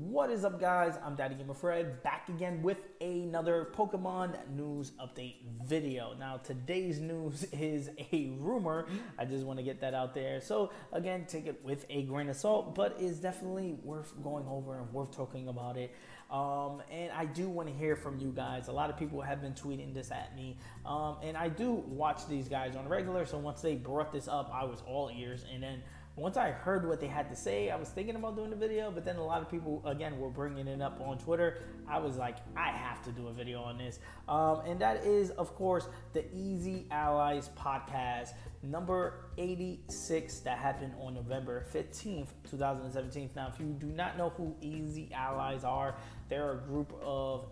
What is up, guys? I'm Daddy Gamer Fred, back again with another Pokemon news update video. Now, today's news is a rumor. I just want to get that out there. So, again, take it with a grain of salt, but it's definitely worth going over and worth talking about it. And I do want to hear from you guys. A lot of people have been tweeting this at me, and I do watch these guys on regular. So once they brought this up, I was all ears, and then once I heard what they had to say, I was thinking about doing the video, but then a lot of people, again, were bringing it up on Twitter. I was like, I have to do a video on this. And that is, of course, the Easy Allies podcast, number 86, that happened on November 15th, 2017. Now, if you do not know who Easy Allies are, they're a group of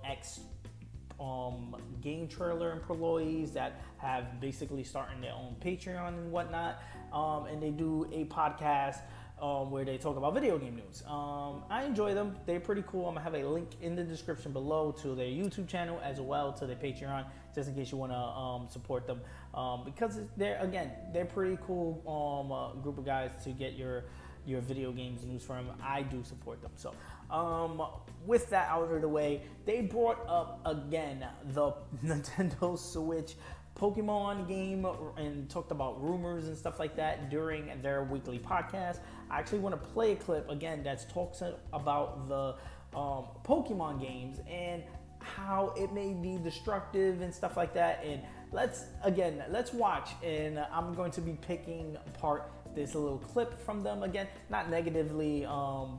game trailer employees that have basically starting their own Patreon and whatnot, and they do a podcast where they talk about video game news. I enjoy them. They're pretty cool. I'm gonna have a link in the description below to their YouTube channel as well to their Patreon, just in case you want to support them, because they're pretty cool group of guys to get your video games news from. I do support them. So with that out of the way, they brought up again the Nintendo Switch Pokemon game and talked about rumors and stuff like that during their weekly podcast. I actually want to play a clip again that talks about the Pokemon games and how it may be destructive and stuff like that. And let's watch, and I'm going to be picking apart this little clip from them again, not negatively,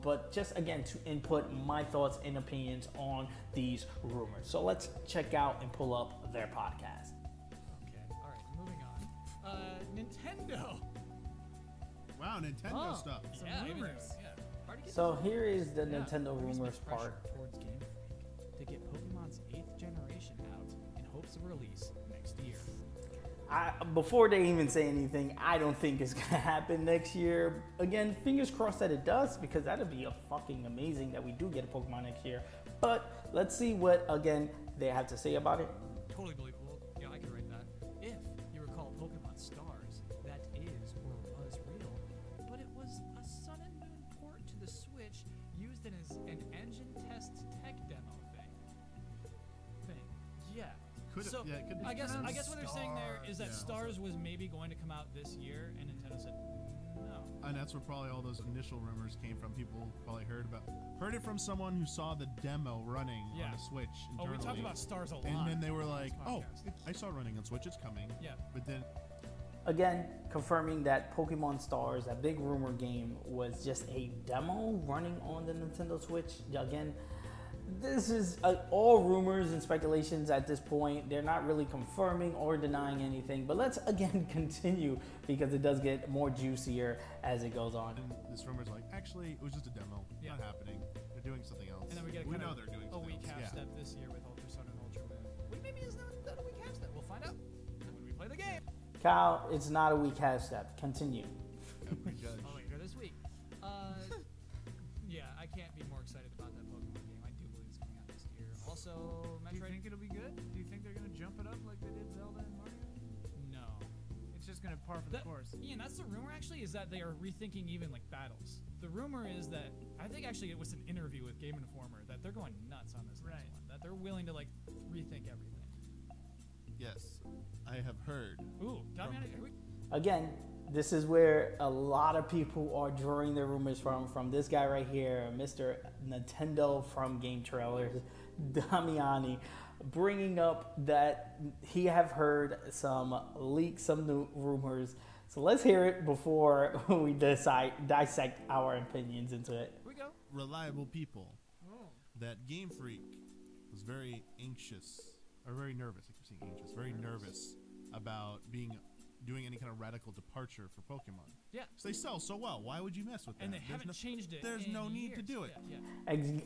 but just again to input my thoughts and opinions on these rumors. So let's check out and pull up their podcast. Okay, all right, moving on. Nintendo. Wow, Nintendo stuff. Some rumors. So here is the Nintendo rumors part. Towards Game Freak to get Pokemon's 8th generation out in hopes of release next year. Before they even say anything, I don't think it's gonna happen next year. Again, fingers crossed that it does, because that'd be a fucking amazing that we do get a Pokemon next year. But let's see what, again, they have to say about it. Totally believable. Yeah, I can write that. If you recall Pokemon Stars, that is or was real, but it was a Sun and Moon port to the Switch used as an engine test tech demo thing. Yeah. So I guess what they're saying there is that Stars was maybe going to come out this year, and Nintendo said no. And that's where probably all those initial rumors came from. People probably heard it from someone who saw the demo running on the Switch internally. Oh, we talked about Stars a lot. And then they were like, "Oh, I saw it running on Switch. It's coming." Yeah. But then, again, confirming that Pokemon Stars, that big rumor game, was just a demo running on the Nintendo Switch. Again, this is all rumors and speculations at this point. They're not really confirming or denying anything. But let's, again, continue, because it does get more juicier as it goes on. And this rumor's like, actually, it was just a demo. Yeah. Not happening. They're doing something else. And then we know they're doing a weak half else. step this year with Ultra Sun and Ultra Moon. Wait, maybe it's not a weak half step. We'll find out when we play the game. Kyle, it's not a weak half step. Continue. Oh, wait, go this week. Yeah, I can't be more excited about that Pokemon game. I do believe it's coming out this year. Also, Metroid. Do you think it'll be good? Do you think they're gonna jump it up like they did Zelda and Mario? No. It's just gonna par for the course. Ian, that's the rumor actually, is that they are rethinking even like battles. The rumor is that, I think actually it was an interview with Game Informer, that they're going nuts on this next one. That they're willing to like rethink everything. Yes, I have heard. Ooh, tell me how to, Again, this is where a lot of people are drawing their rumors from this guy right here, Mr. Nintendo from Game Trailers, Damiani, bringing up that he have heard some leaks, some new rumors. So let's hear it before we dissect our opinions into it. Here we go. Reliable people. That Game Freak was very anxious, or very nervous. I keep saying anxious. Very nervous about doing any kind of radical departure for Pokemon. Yeah. So they sell so well. Why would you mess with that? And they haven't changed it. There's no need to do it. Yeah.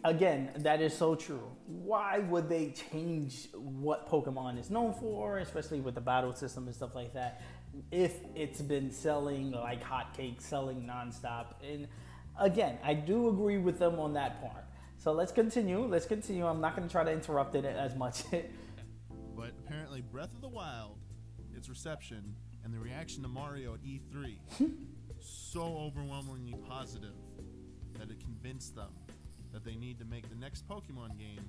Again, that is so true. Why would they change what Pokemon is known for, especially with the battle system and stuff like that, if it's been selling like hotcakes, selling nonstop? And again, I do agree with them on that part. So let's continue. I'm not going to try to interrupt it as much. But apparently Breath of the Wild, its reception, and the reaction to Mario at E3 so overwhelmingly positive that it convinced them that they need to make the next Pokemon game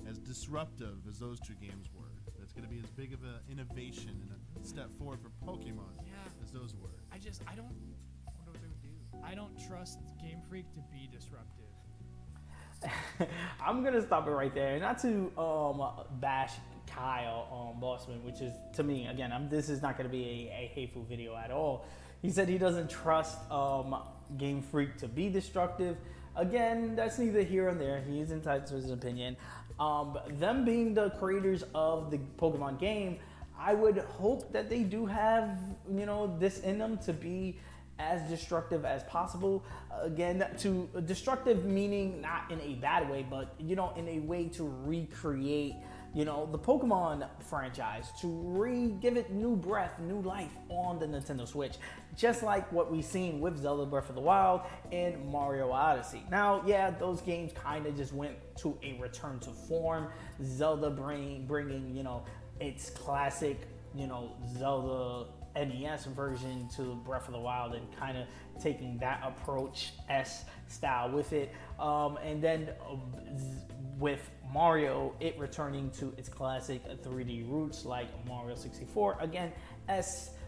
as disruptive as those two games were. That's going to be as big of an innovation and a step forward for Pokemon as those were. I don't wonder what they would do. I don't trust Game Freak to be disruptive. I'm gonna stop it right there. Not to bash Kyle Bossman, which is, to me, again, this is not gonna be a hateful video at all. He said he doesn't trust Game Freak to be destructive. Again, that's neither here nor there. He is entitled to his opinion. Them being the creators of the Pokemon game, I would hope that they do have, this in them to be as destructive as possible. Again, to destructive meaning not in a bad way, but in a way to recreate the Pokemon franchise, to give it new breath, new life on the Nintendo Switch, just like what we've seen with Zelda Breath of the Wild and Mario Odyssey. Now, yeah, those games kind of just went to a return to form. Zelda bringing its classic, Zelda NES version to Breath of the Wild and kind of taking that approach style with it, and then with Mario, it returning to its classic 3D roots like Mario 64. Again,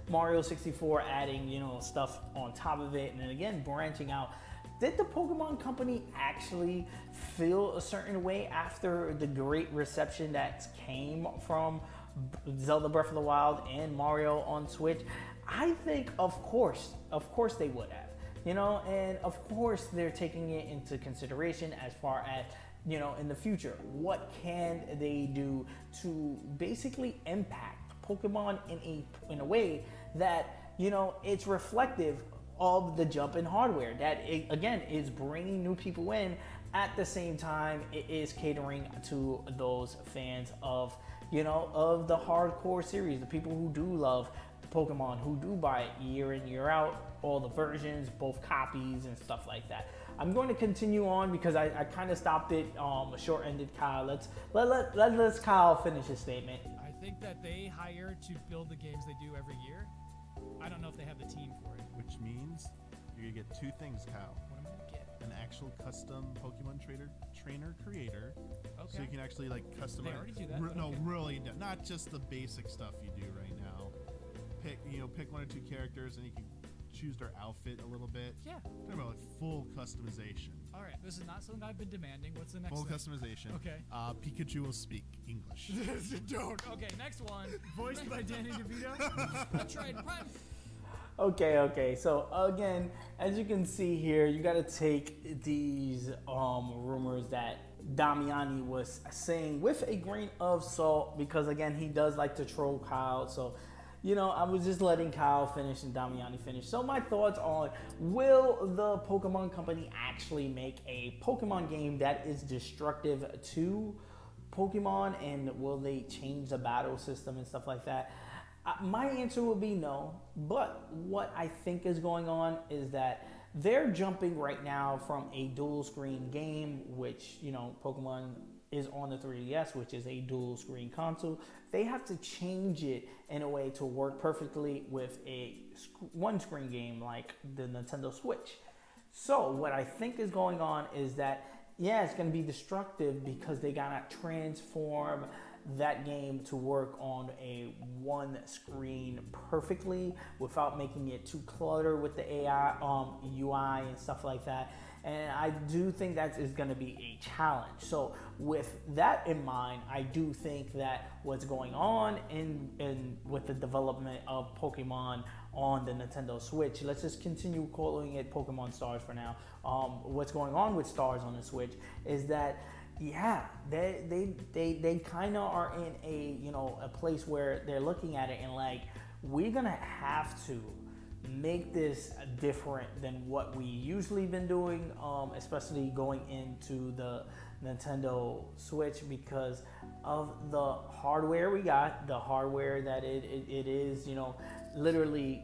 Mario 64 adding stuff on top of it, and then again branching out. Did the Pokemon Company actually feel a certain way after the great reception that came from Zelda Breath of the Wild and Mario on Switch? I think of course they would have, and of course they're taking it into consideration as far as in the future, what can they do to basically impact Pokemon in a way that it's reflective of the jump in hardware, that it, again, is bringing new people in. At the same time, it is catering to those fans of of the hardcore series, the people who do love Pokemon, who do buy it year in, year out, all the versions, both copies and stuff like that. I'm going to continue on because I kind of stopped it short-ended. Kyle, let's Kyle finish his statement. I think that they hire to build the games they do every year. I don't know if they have the team for it. Which means you're going to get two things, Kyle. What am I gonna get? An actual custom Pokemon trainer creator. Okay. So you can actually customize. They already do that. No, okay. really, not just the basic stuff you do right now. Pick one or two characters and you can choose their outfit a little bit. Yeah. Talking about full customization. All right. This is not something I've been demanding. What's the next Full thing? customization. Okay. Pikachu will speak English. Don't. Okay. Next one. Voiced by Danny DeVito. Metroid Prime. Okay. So again, as you can see here, you got to take these rumors that Damiani was saying with a grain of salt, because again, he does like to troll Kyle. So, I was just letting Kyle finish and Damiani finish. So my thoughts on, will the Pokemon Company actually make a Pokemon game that is destructive to Pokemon, and will they change the battle system and stuff like that? My answer would be no, but what I think is going on is that they're jumping right now from a dual screen game, which, Pokemon is on the 3DS, which is a dual screen console. They have to change it in a way to work perfectly with a one screen game like the Nintendo Switch. So what I think is going on is that, yeah, it's going to be destructive because they gotta transform that game to work on a one screen perfectly without making it too cluttered with the AI UI and stuff like that. And I do think that is going to be a challenge. So with that in mind, I do think that what's going on in with the development of Pokemon on the Nintendo Switch, let's just continue calling it Pokemon Stars for now. What's going on with Stars on the Switch is that, yeah, they kind of are in a place where they're looking at it and like, we're gonna have to make this different than what we usually been doing, especially going into the Nintendo Switch, because of the hardware we got, the hardware that it is, literally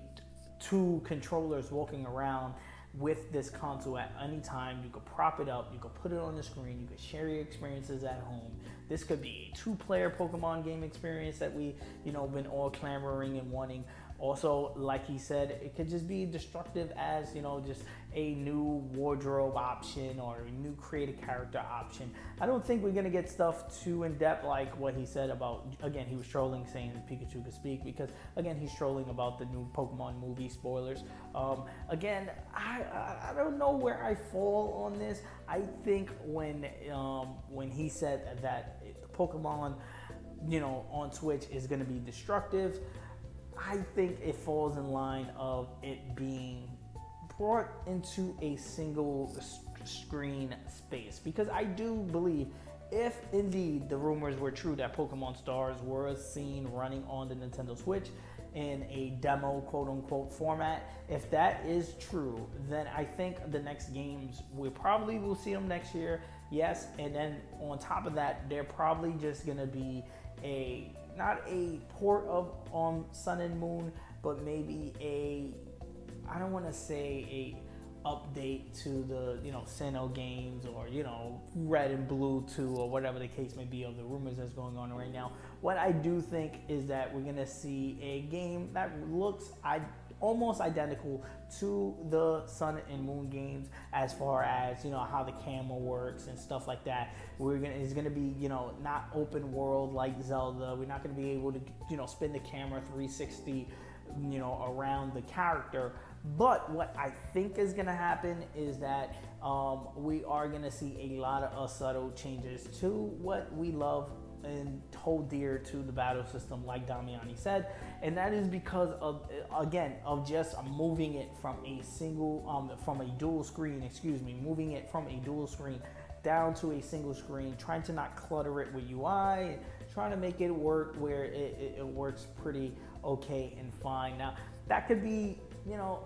two controllers walking around with this console at any time. You could prop it up, you could put it on the screen, you could share your experiences at home. This could be a two-player Pokemon game experience that we, been all clamoring and wanting. Also, like he said, it could just be destructive as, just a new wardrobe option or a new creative character option. I don't think we're going to get stuff too in depth like what he said about, again, he was trolling saying Pikachu could speak because, again, he's trolling about the new Pokemon movie spoilers. Again, I don't know where I fall on this. I think when he said that Pokemon, on Switch is going to be destructive, I think it falls in line of it being brought into a single screen space, because I do believe if indeed the rumors were true that Pokemon Stars were seen running on the Nintendo Switch in a demo quote unquote format, if that is true, then I think the next games we probably will see them next year. Yes, and then on top of that, they're probably just gonna be not a port of Sun and Moon, but maybe I don't want to say a update to the Sinnoh games, or Red and Blue 2, or whatever the case may be of the rumors that's going on right now. What I do think is that we're gonna see a game that looks almost identical to the Sun and Moon games, as far as how the camera works and stuff like that. It's gonna be not open world like Zelda. We're not gonna be able to spin the camera 360 around the character. But what I think is gonna happen is that we are gonna see a lot of subtle changes to what we love and hold dear to the battle system, like Damiani said, and that is because of just moving it from a dual screen down to a single screen, trying to not clutter it with UI, trying to make it work where it works pretty okay and fine. Now that could be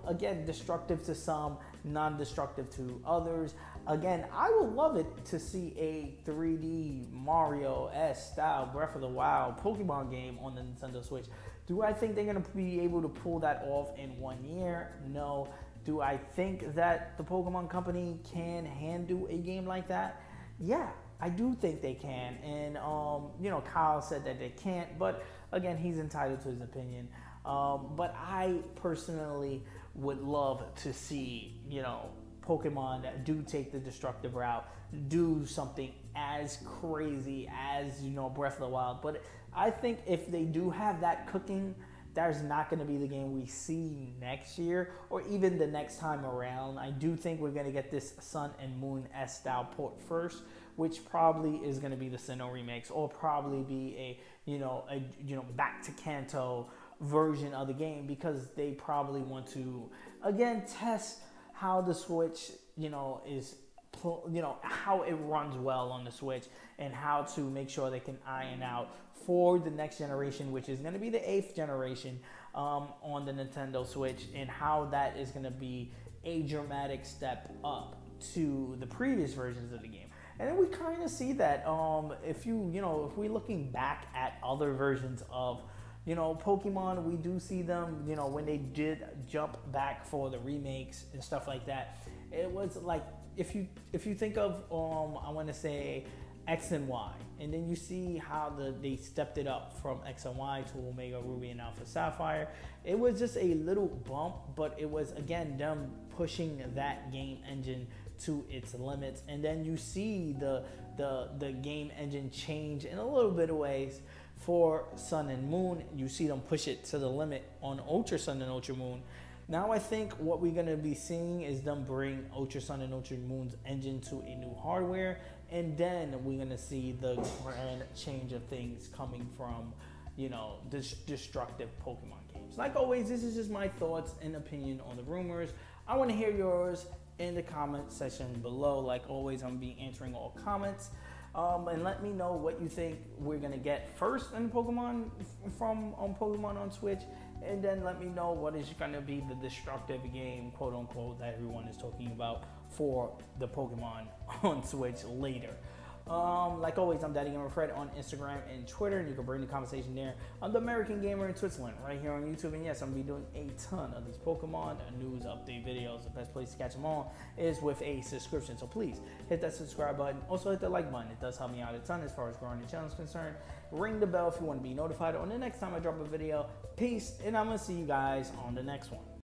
again destructive to some, non-destructive to others. Again, I would love it to see a 3D Mario-esque style Breath of the Wild Pokemon game on the Nintendo Switch. Do I think they're going to be able to pull that off in 1 year? No. Do I think that the Pokemon Company can handle a game like that? Yeah, I do think they can. And, Kyle said that they can't, but again, he's entitled to his opinion. But I personally would love to see, Pokemon that do take the destructive route, do something as crazy as, Breath of the Wild. But I think if they do have that cooking, there's not going to be the game we see next year or even the next time around. I do think we're going to get this Sun and Moon S style port first, which probably is going to be the Sinnoh remakes, or probably be a back to Kanto version of the game, because they probably want to again test how the Switch how it runs well on the Switch, and how to make sure they can iron out for the next generation, which is going to be the 8th generation on the Nintendo Switch, and how that is going to be a dramatic step up to the previous versions of the game. And then we kind of see that if we're looking back at other versions of Pokemon, we do see them, when they did jump back for the remakes and stuff like that. It was like, if you think of, I want to say X and Y, and then you see how they stepped it up from X and Y to Omega Ruby and Alpha Sapphire. It was just a little bump, but it was, again, them pushing that game engine to its limits. And then you see the game engine change in a little bit of ways for Sun and Moon. You see them push it to the limit on Ultra Sun and Ultra Moon. Now I think what we're going to be seeing is them bring Ultra Sun and Ultra Moon's engine to a new hardware, and then we're going to see the grand change of things coming from, destructive Pokemon games. Like always, this is just my thoughts and opinion on the rumors. I want to hear yours in the comment section below. Like always, I'm going to be answering all comments. And let me know what you think we're gonna get first in Pokemon from Pokemon on Switch, and then let me know what is gonna be the destructive game, quote unquote, that everyone is talking about for the Pokemon on Switch later. Like always, I'm Daddy Gamer Fred on Instagram and Twitter, and you can bring the conversation there. I'm the American Gamer in Switzerland, right here on YouTube. And yes, I'm gonna be doing a ton of these Pokemon news update videos. The best place to catch them all is with a subscription. So please hit that subscribe button. Also hit the like button. It does help me out a ton as far as growing the channel is concerned. Ring the bell if you want to be notified on the next time I drop a video. Peace, and I'm gonna see you guys on the next one.